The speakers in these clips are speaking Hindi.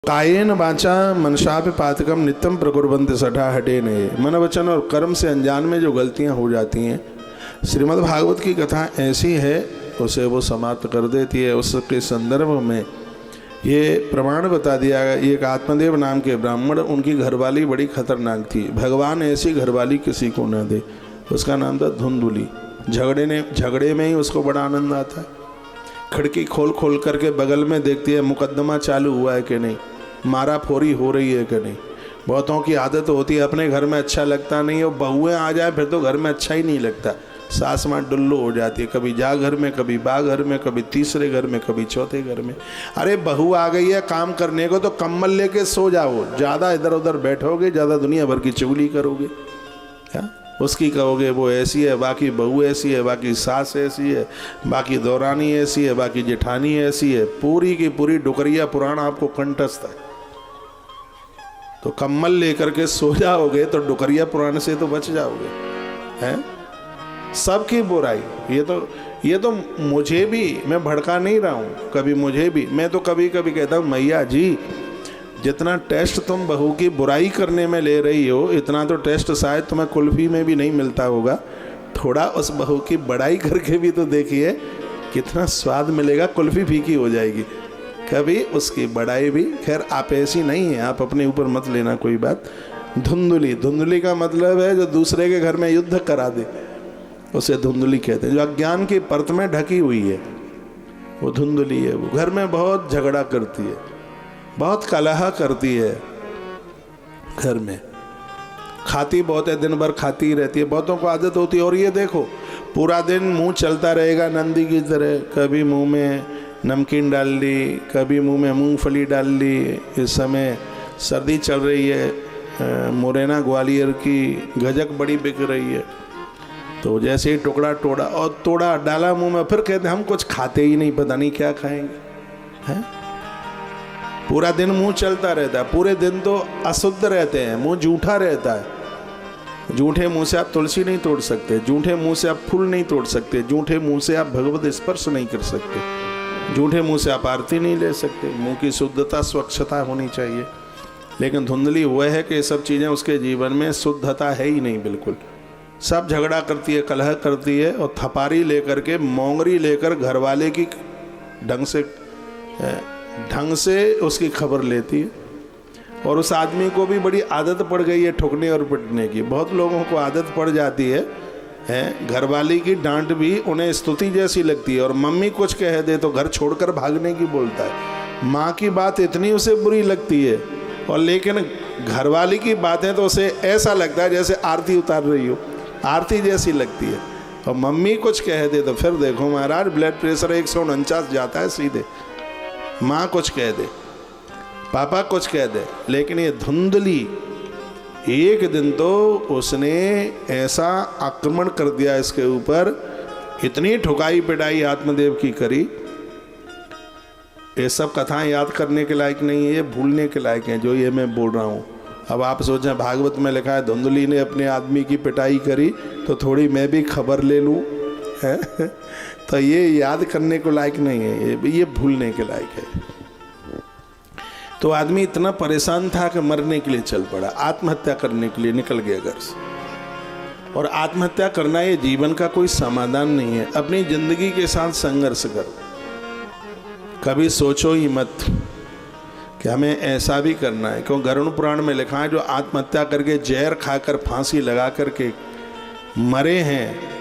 कायेन वाचा मनसापि पातकम नित्यम प्रकुर्वन्ति सठा हटे ने। मन वचन और कर्म से अनजान में जो गलतियां हो जाती हैं, श्रीमद् भागवत की कथा ऐसी है उसे वो समाप्त कर देती है। उसके संदर्भ में ये प्रमाण बता दिया गया। एक आत्मदेव नाम के ब्राह्मण, उनकी घरवाली बड़ी खतरनाक थी। भगवान ऐसी घरवाली किसी को न दे। उसका नाम था धुंधुली। झगड़े में ही उसको बड़ा आनंद आता है। खिड़की खोल खोल करके बगल में देखती है मुकदमा चालू हुआ है कि नहीं, मारा फोरी हो रही है कि नहीं। बहुतों की आदत होती है अपने घर में अच्छा लगता नहीं, और बहुएं आ जाए फिर तो घर में अच्छा ही नहीं लगता। सास माँ डुल्लू हो जाती है, कभी जा घर में, कभी बा घर में, कभी तीसरे घर में, कभी चौथे घर में। अरे बहू आ गई है काम करने को तो कम्बल लेके सो जाओ, ज़्यादा इधर उधर बैठोगे, ज़्यादा दुनिया भर की चुगली करोगे। क्या उसकी कहोगे वो ऐसी है, बाकी बहू ऐसी है, बाकी सास ऐसी है, बाकी दौरानी ऐसी है, बाकी जेठानी ऐसी है। पूरी की पूरी डुकरिया पुराण आपको कंठस्थ है। तो कम्बल लेकर के सो जाओगे तो डुकरिया पुराण से तो बच जाओगे। हैं सबकी बुराई। ये तो मुझे भी, मैं भड़का नहीं रहा हूँ, कभी मुझे भी, मैं तो कभी कभी कहता हूँ मैया जी जितना टेस्ट तुम बहू की बुराई करने में ले रही हो, इतना तो टेस्ट शायद तुम्हें कुल्फी में भी नहीं मिलता होगा। थोड़ा उस बहू की बड़ाई करके भी तो देखिए कितना स्वाद मिलेगा, कुल्फी फीकी हो जाएगी। कभी उसकी बड़ाई भी, खैर आप ऐसी नहीं है, आप अपने ऊपर मत लेना कोई बात। धुंधुली का मतलब है जो दूसरे के घर में युद्ध करा दे, उसे धुंधुली कहते हैं। जो अज्ञान की परत में ढकी हुई है वो धुंधुली है। वो घर में बहुत झगड़ा करती है, बहुत कलह करती है, घर में खाती बहुत है, दिन भर खाती ही रहती है। बहुतों को आदत होती है। और ये देखो पूरा दिन मुंह चलता रहेगा नंदी की तरह, कभी मुंह में नमकीन डाल ली, कभी मुंह में मूंगफली डाल ली। इस समय सर्दी चल रही है, मुरैना ग्वालियर की गजक बड़ी बिक रही है, तो जैसे ही टुकड़ा तोड़ा डाला मुंह में, फिर कहते हम कुछ खाते ही नहीं, पता नहीं क्या खाएंगे। हैं पूरा दिन मुंह चलता रहता है, पूरे दिन तो अशुद्ध रहते हैं, मुंह जूठा रहता है। जूठे मुंह से आप तुलसी नहीं तोड़ सकते, जूठे मुंह से आप फूल नहीं तोड़ सकते, जूठे मुंह से आप भगवत स्पर्श नहीं कर सकते, जूठे मुंह से आप आरती नहीं ले सकते। मुंह की शुद्धता स्वच्छता होनी चाहिए। लेकिन धुंधली वह है कि ये सब चीज़ें उसके जीवन में शुद्धता है ही नहीं बिल्कुल। सब झगड़ा करती है, कलह करती है, और थपारी लेकर के, मोंगरी लेकर घरवाले की ढंग से उसकी खबर लेती है। और उस आदमी को भी बड़ी आदत पड़ गई है ठुकने और पिटने की। बहुत लोगों को आदत पड़ जाती है, घरवाली की डांट भी उन्हें स्तुति जैसी लगती है, और मम्मी कुछ कह दे तो घर छोड़कर भागने की बोलता है। माँ की बात इतनी उसे बुरी लगती है, और लेकिन घरवाली की बातें तो उसे ऐसा लगता है जैसे आरती उतार रही हो, आरती जैसी लगती है। और मम्मी कुछ कह दे तो फिर देखो महाराज ब्लड प्रेशर 149 जाता है सीधे। माँ कुछ कह दे, पापा कुछ कह दे, लेकिन ये धुंधली एक दिन तो उसने ऐसा आक्रमण कर दिया इसके ऊपर, इतनी ठुकाई पिटाई आत्मदेव की करी। ये सब कथाएं याद करने के लायक नहीं है, ये भूलने के लायक हैं जो ये मैं बोल रहा हूँ। अब आप सोचें भागवत में लिखा है धुंधली ने अपने आदमी की पिटाई करी, तो थोड़ी मैं भी खबर ले लूँ है तो ये याद करने को लायक नहीं है, ये भूलने के लायक है। तो आदमी इतना परेशान था कि मरने के लिए चल पड़ा, आत्महत्या करने के लिए निकल गया घर से। और आत्महत्या करना ये जीवन का कोई समाधान नहीं है। अपनी जिंदगी के साथ संघर्ष करो। कभी सोचो ही मत कि हमें ऐसा भी करना है, क्यों गरुड़ पुराण में लिखा है जो आत्महत्या करके जहर खाकर फांसी लगा करके मरे हैं,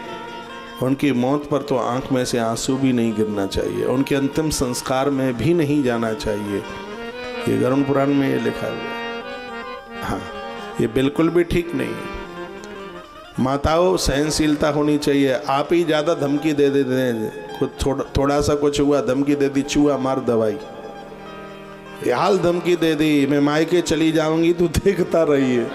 उनकी मौत पर तो आंख में से आंसू भी नहीं गिरना चाहिए, उनके अंतिम संस्कार में भी नहीं जाना चाहिए। ये गरुड़ पुराण में ये लिखा हुआ। हाँ, ये बिल्कुल भी ठीक नहीं है। माताओं सहनशीलता होनी चाहिए। आप ही ज़्यादा धमकी दे देते हैं, कुछ थोड़ा सा कुछ हुआ धमकी दे दी, चूहा मार दवाई, ये हाल धमकी दे दी, मैं मायके चली जाऊंगी तू देखता रही है,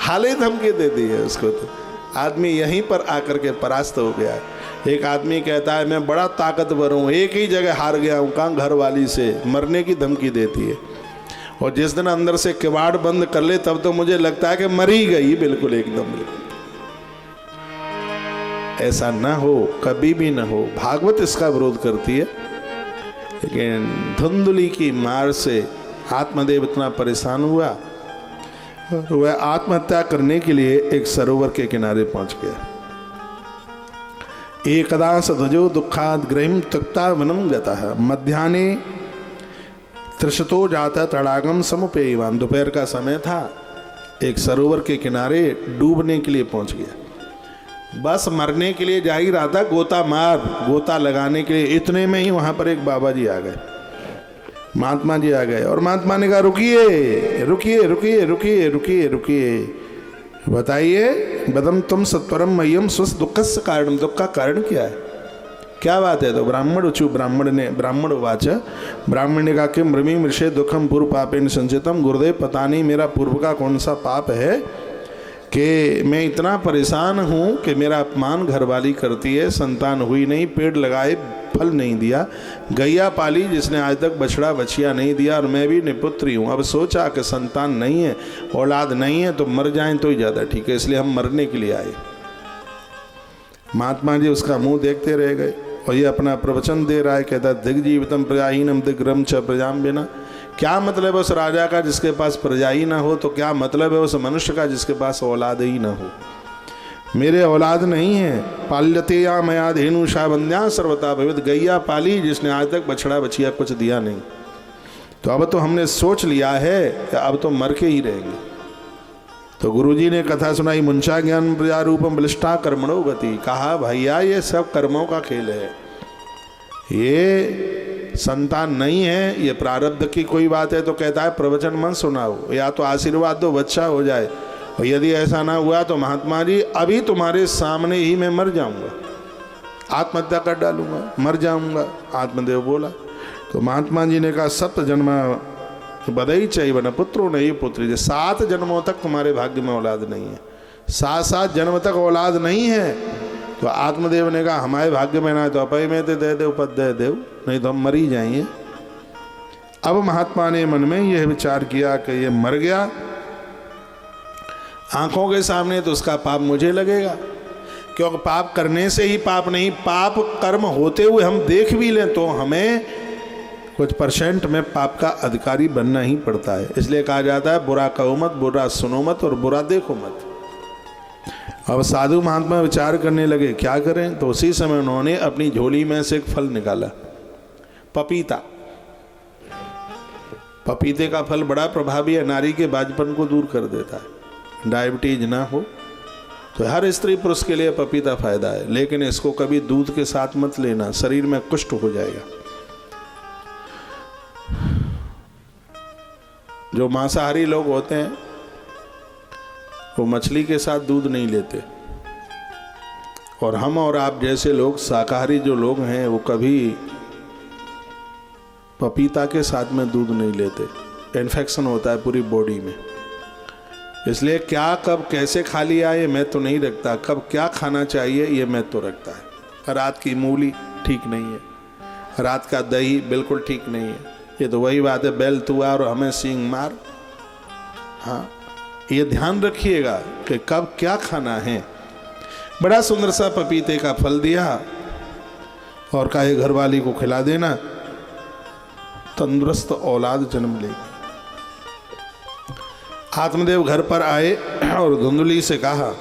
हाल ही धमकी दे दी है उसको। तो आदमी यहीं पर आकर के परास्त हो गया है। एक आदमी कहता है मैं बड़ा ताकतवर हूँ, एक ही जगह हार गया हूँ, कहाँ घर वाली से, मरने की धमकी देती है। और जिस दिन अंदर से किवाड़ बंद कर ले तब तो मुझे लगता है कि मर ही गई बिल्कुल, एकदम बिल्कुल। ऐसा ना हो, कभी भी ना हो। भागवत इसका विरोध करती है। लेकिन धुंधली की मार से आत्मदेव इतना परेशान हुआ, वह आत्महत्या करने के लिए एक सरोवर के किनारे पहुंच गया। एकदा सध्वजो दुखाद ग्रहिम तक्ता वनम गतः मध्याह्ने तृषतो जाता तड़ागम समुपेयवान। दोपहर का समय था, एक सरोवर के किनारे डूबने के लिए पहुंच गया। बस मरने के लिए जा ही रहा था, गोता लगाने के लिए। इतने में ही वहां पर एक बाबा जी आ गए, महात्मा जी आ गए, और महात्मा ने कहा रुकिए रुकिए रुकिए रुकिए रुकिए रुकिए, बताइए बदम तुम सत्वरम मह्यम स्वस्थ दुखस्य कारण, दुख का कारण क्या है, क्या बात है। तो ब्राह्मण वाच, ब्राह्मण ने कहा कि मृमी मृषे दुखम पूर्व पापेन संचितम। गुरुदेव पता नहीं मेरा पूर्व का कौन सा पाप है कि मैं इतना परेशान हूँ कि मेरा अपमान घरवाली करती है, संतान हुई नहीं, पेड़ लगाए फल नहीं दिया, गैया पाली जिसने आज तक बछड़ा बछिया नहीं दिया, और मैं भी निपुत्री हूँ। अब सोचा कि संतान नहीं है, औलाद नहीं है, तो मर जाएं तो ही ज़्यादा ठीक है, इसलिए हम मरने के लिए आए। महात्मा जी उसका मुंह देखते रह गए, और ये अपना प्रवचन दे रहा है, कहता दिग्जीवितम प्रजाहीनम दिग्रम च प्रजाम बिना। क्या मतलब है उस राजा का जिसके पास प्रजा ही ना हो, तो क्या मतलब है उस मनुष्य का जिसके पास औलाद ही ना हो। मेरे औलाद नहीं है। पाल्यते या मया धेनु शाबंध्या सर्वता भवित, गैया पाली जिसने आज तक बछड़ा बछिया कुछ दिया नहीं। तो अब तो हमने सोच लिया है कि अब तो मर के ही रहेंगे। तो गुरुजी ने कथा सुनाई, मुंचा ज्ञान प्रजा रूपम बलिष्ठा कर्मणो गति। कहा भैया ये सब कर्मों का खेल है, ये संतान नहीं है, ये प्रारब्ध की कोई बात है। तो कहता है प्रवचन मत सुनाओ, या तो आशीर्वाद दो बच्चा हो जाए, और यदि ऐसा ना हुआ तो महात्मा जी अभी तुम्हारे सामने ही मैं मर जाऊंगा, आत्महत्या कर डालूंगा, मर जाऊंगा। आत्मदेव बोला। तो महात्मा जी ने कहा सप्त जन्म बदई चाहिए न पुत्रो नहीं पुत्री, 7 जन्मों तक तुम्हारे भाग्य में औलाद नहीं है, 7 जन्म तक औलाद नहीं है। तो आत्मदेव ने कहा हमारे भाग्य में ना है तो अपय में तो दे दे पद दे देव, नहीं तो हम मर ही जाएंगे। अब महात्मा ने मन में यह विचार किया कि ये मर गया आंखों के सामने तो उसका पाप मुझे लगेगा, क्योंकि पाप करने से ही पाप नहीं, पाप कर्म होते हुए हम देख भी लें तो हमें कुछ % में पाप का अधिकारी बनना ही पड़ता है। इसलिए कहा जाता है बुरा कहो मत, बुरा सुनो मत, और बुरा देखो मत। अब साधु महात्मा विचार करने लगे क्या करें। तो उसी समय उन्होंने अपनी झोली में से एक फल निकाला, पपीता। पपीते का फल बड़ा प्रभावी है, नारी के बाजपन को दूर कर देता है, डायबिटीज ना हो तो हर स्त्री पुरुष के लिए पपीता फायदा है। लेकिन इसको कभी दूध के साथ मत लेना, शरीर में कुष्ठ हो जाएगा। जो मांसाहारी लोग होते हैं वो मछली के साथ दूध नहीं लेते, और हम और आप जैसे लोग शाकाहारी जो लोग हैं वो कभी पपीता के साथ में दूध नहीं लेते, इन्फेक्शन होता है पूरी बॉडी में। इसलिए क्या कब कैसे खा लिया ये मैं तो नहीं रखता, कब क्या खाना चाहिए ये मैं तो रखता है। रात की मूली ठीक नहीं है, रात का दही बिल्कुल ठीक नहीं है। ये तो वही बात है, बैल तुआ और हमें सींग मार। हाँ, ये ध्यान रखिएगा कि कब क्या खाना है। बड़ा सुंदर सा पपीते का फल दिया और कहा घरवाली को खिला देना, तंदुरुस्त औलाद जन्म लेगी। आत्मदेव घर पर आए और धुंधली से कहा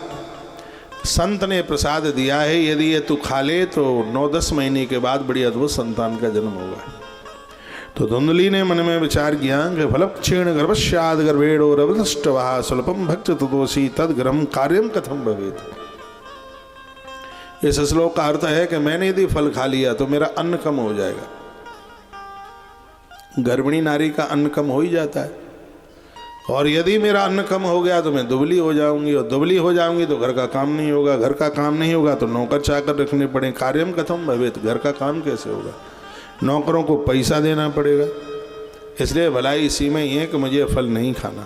संत ने प्रसाद दिया है, यदि ये तू खा ले तो 9-10 महीने के बाद बड़ी अद्भुत संतान का जन्म होगा। तो धुंधली ने मन में विचार किया कि फलक्षेण गर्भस्याद गर्भेड़ो रवदष्टवः स्वल्पम भक्त तदोषी तदग्रहम कार्यम कथम भवेत। इस श्लोक का अर्थ है कि मैंने यदि फल खा लिया तो मेरा अन्न कम हो जाएगा। गर्भिणी नारी का अन्न कम हो ही जाता है, और यदि मेरा अन्न कम हो गया तो मैं दुबली हो जाऊंगी, और दुबली हो जाऊंगी तो घर का काम नहीं होगा, घर का काम नहीं होगा तो नौकर चाकर रखने पड़े, कार्यम कथम भवेत, घर का काम कैसे होगा, नौकरों को पैसा देना पड़ेगा। इसलिए भलाई इसी में ही है कि मुझे फल नहीं खाना।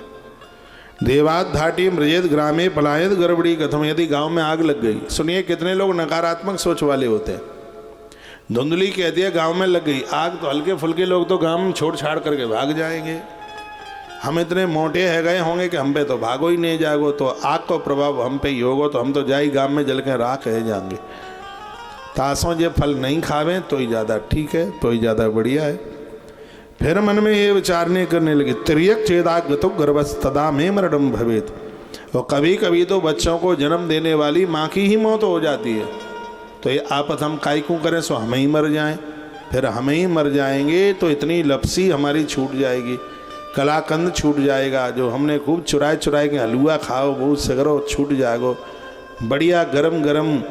देवात धाटी मृजेत ग्रामे पलायत गड़बड़ी कथम, यदि गांव में आग लग गई। सुनिए कितने लोग नकारात्मक सोच वाले होते हैं। धुंधली कहती है गांव में लग गई आग तो हल्के फुल्के लोग तो गांव में छोड़ छाड़ करके भाग जाएंगे, हम इतने मोटे है गए होंगे कि हम पे तो भागो ही नहीं जागो, तो आग का प्रभाव हम पे ही होगा तो हम तो जाई गांव में जल के राख रह जाएंगे। तासों जब फल नहीं खावें तो ही ज़्यादा ठीक है, तो ही ज़्यादा बढ़िया है। फिर मन में ये विचारने करने लगी, तिर्यक चेदागतो गर्भस्तदा में मरणम भवेत। और कभी कभी तो बच्चों को जन्म देने वाली माँ की ही मौत हो जाती है, तो ये आपत हम काई क्यों करें, सो हमें ही मर जाएं। फिर हमें ही मर जाएंगे तो इतनी लपसी हमारी छूट जाएगी, कलाकंद छूट जाएगा, जो हमने खूब चुराए चुराए के हलुआ खाओ वो सगरो छूट जाएगो, बढ़िया गरम गरम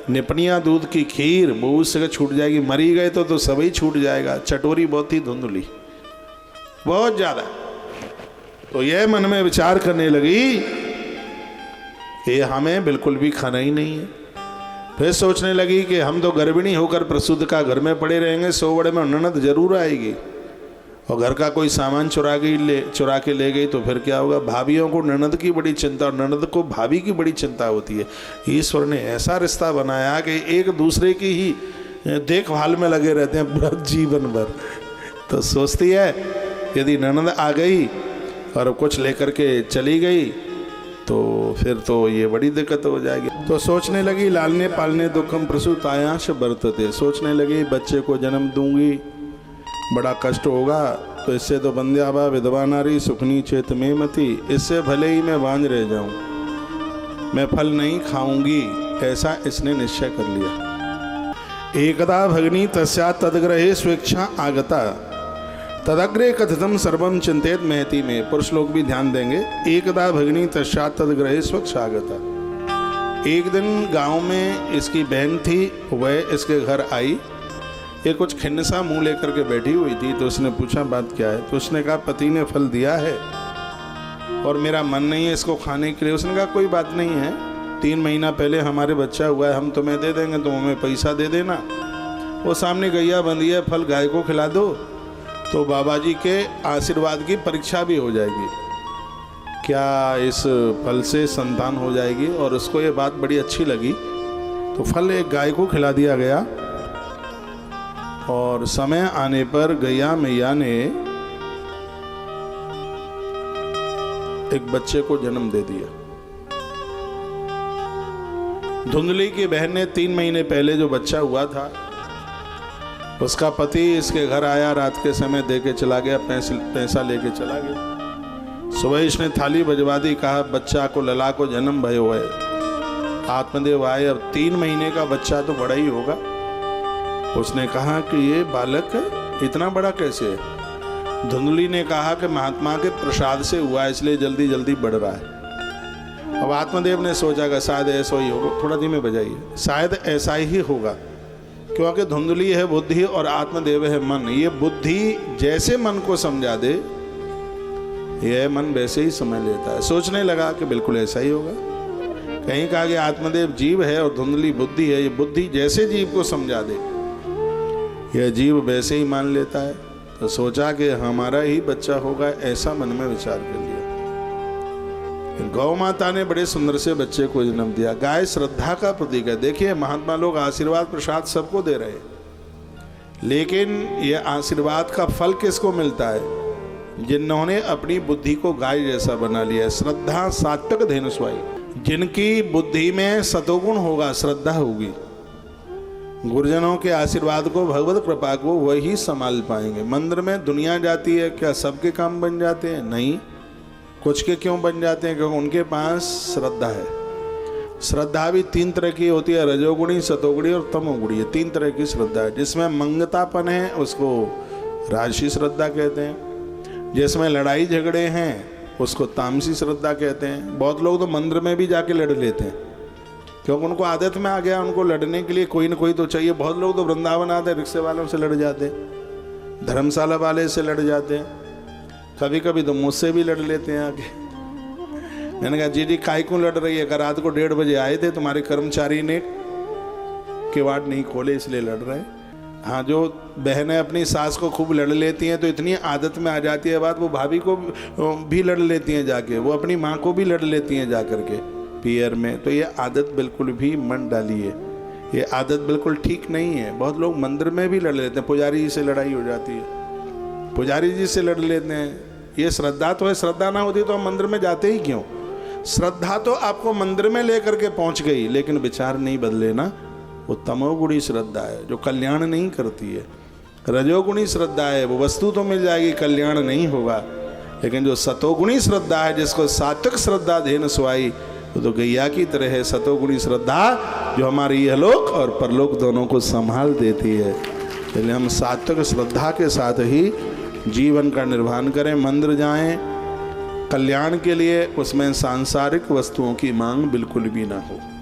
निपनिया दूध की खीर वो उससे छूट जाएगी। मरी गए तो सभी छूट जाएगा। चटोरी बहुत ही धुंधली, बहुत ज़्यादा। तो यह मन में विचार करने लगी कि हमें बिल्कुल भी खाना ही नहीं है। फिर सोचने लगी कि हम तो गर्भिणी होकर प्रसूत का घर में पड़े रहेंगे, 100 बड़े में ननद जरूर आएगी और घर का कोई सामान चुरा के ले गई तो फिर क्या होगा। भाभीियों को ननद की बड़ी चिंता और ननद को भाभी की बड़ी चिंता होती है। ईश्वर ने ऐसा रिश्ता बनाया कि एक दूसरे की ही देखभाल में लगे रहते हैं पूरा जीवन भर। तो सोचती है यदि ननद आ गई और कुछ लेकर के चली गई तो फिर तो ये बड़ी दिक्कत हो जाएगी। तो सोचने लगी लालने पालने दुखम प्रसूतायांश बरतते। सोचने लगी बच्चे को जन्म दूंगी बड़ा कष्ट होगा, तो इससे तो बंध्यावा विधवा नारी सुखनी चेत में मती, इससे भले ही मैं बांझ रह जाऊं, मैं फल नहीं खाऊंगी, ऐसा इसने निश्चय कर लिया। एकदा भगनी तस्या तदग्रहे स्वेच्छा आगता तदग्रे कथितम सर्वम चिंतित महती में। पुरुष लोग भी ध्यान देंगे। एकदा भगनी तस्या तदग्रहे स्वेच्छा आगता। एक दिन गांव में इसकी बहन थी, वह इसके घर आई, ये कुछ खिन्न सा मुंह लेकर के बैठी हुई थी। तो उसने पूछा बात क्या है। तो उसने कहा पति ने फल दिया है और मेरा मन नहीं है इसको खाने के लिए। उसने कहा कोई बात नहीं है, 3 महीना पहले हमारे बच्चा हुआ है, हम तुम्हें दे देंगे, तुम हमें पैसा दे देना। वो सामने गैया बंधी है, फल गाय को खिला दो तो बाबा जी के आशीर्वाद की परीक्षा भी हो जाएगी, क्या इस फल से संतान हो जाएगी। और उसको ये बात बड़ी अच्छी लगी तो फल एक गाय को खिला दिया गया और समय आने पर गैया मैया ने एक बच्चे को जन्म दे दिया। धुंधली की बहन ने 3 महीने पहले जो बच्चा हुआ था उसका पति इसके घर आया, रात के समय दे के चला गया, पैसा लेके चला गया। सुबह इसने थाली बजवा दी, कहा बच्चा को लला को जन्म भयो है। आत्मदेव आए, अब 3 महीने का बच्चा तो बड़ा ही होगा। उसने कहा कि ये बालक इतना बड़ा कैसे है। धुंधली ने कहा कि महात्मा के प्रसाद से हुआ इसलिए जल्दी जल्दी बढ़ रहा है। अब आत्मदेव ने सोचा कि शायद ऐसा ही होगा, थोड़ा धीमे बजाइए, शायद ऐसा ही होगा, क्योंकि धुंधली है बुद्धि और आत्मदेव है मन। ये बुद्धि जैसे मन को समझा दे यह मन वैसे ही समझ लेता है। सोचने लगा कि बिल्कुल ऐसा ही होगा। कहीं कहा कि आत्मदेव जीव है और धुंधली बुद्धि है, ये बुद्धि जैसे जीव को समझा दे यह जीव वैसे ही मान लेता है। तो सोचा कि हमारा ही बच्चा होगा, ऐसा मन में विचार कर लिया। गौ माता ने बड़े सुंदर से बच्चे को जन्म दिया। गाय श्रद्धा का प्रतीक है। देखिए महात्मा लोग आशीर्वाद प्रसाद सबको दे रहे हैं, लेकिन यह आशीर्वाद का फल किसको मिलता है? जिन्होंने अपनी बुद्धि को गाय जैसा बना लिया है। श्रद्धा सात्विक धेनुस्वाई, जिनकी बुद्धि में सतोगुण होगा, श्रद्धा होगी, गुरुजनों के आशीर्वाद को, भगवत कृपा को वही संभाल पाएंगे। मंदिर में दुनिया जाती है, क्या सबके काम बन जाते हैं? नहीं। कुछ के क्यों बन जाते हैं? क्योंकि उनके पास श्रद्धा है। श्रद्धा भी 3 तरह की होती है, रजोगुणी, सतोगुणी और तमोगुणी। ये 3 तरह की श्रद्धा है। जिसमें मंगतापन है उसको राजसी श्रद्धा कहते हैं, जिसमें लड़ाई झगड़े हैं उसको तामसी श्रद्धा कहते हैं। बहुत लोग तो मंदिर में भी जाके लड़ लेते हैं क्योंकि उनको आदत में आ गया, उनको लड़ने के लिए कोई ना कोई तो चाहिए। बहुत लोग तो वृंदावन आते, रिक्शे वालों से लड़ जाते, धर्मशाला वाले से लड़ जाते हैं, कभी कभी तो मुझसे भी लड़ लेते हैं आके। मैंने कहा जी काय क्यों लड़ रही है? अगर रात को 1:30 बजे आए थे, तुम्हारे कर्मचारी ने किवाड़ नहीं खोले इसलिए लड़ रहे हैं। हाँ, जो बहनें अपनी सास को खूब लड़ लेती हैं तो इतनी आदत में आ जाती है बात, वो भाभी को भी लड़ लेती हैं जाके, वो अपनी माँ को भी लड़ लेती हैं जा करके पियर में। तो ये आदत बिल्कुल भी मन डाली है, ये आदत बिल्कुल ठीक नहीं है। बहुत लोग मंदिर में भी लड़ लेते हैं, पुजारी जी से लड़ाई हो जाती है, पुजारी जी से लड़ लेते हैं। ये श्रद्धा तो है, श्रद्धा ना होती तो हम मंदिर में जाते ही क्यों? श्रद्धा तो आपको मंदिर में लेकर के पहुंच गई, लेकिन विचार नहीं बदले ना, वो तमोगुणी श्रद्धा है जो कल्याण नहीं करती है। रजोगुणी श्रद्धा है वो वस्तु तो मिल जाएगी, कल्याण नहीं होगा। लेकिन जो सतोगुणी श्रद्धा है, जिसको सात्विक श्रद्धा धेन सुहाई, वो तो गैया की तरह है। सतोगुणी श्रद्धा जो हमारे यहलोक और परलोक दोनों को संभाल देती है। इसलिए हम सात्विक श्रद्धा के साथ ही जीवन का निर्वहन करें, मंदिर जाएं कल्याण के लिए, उसमें सांसारिक वस्तुओं की मांग बिल्कुल भी ना हो।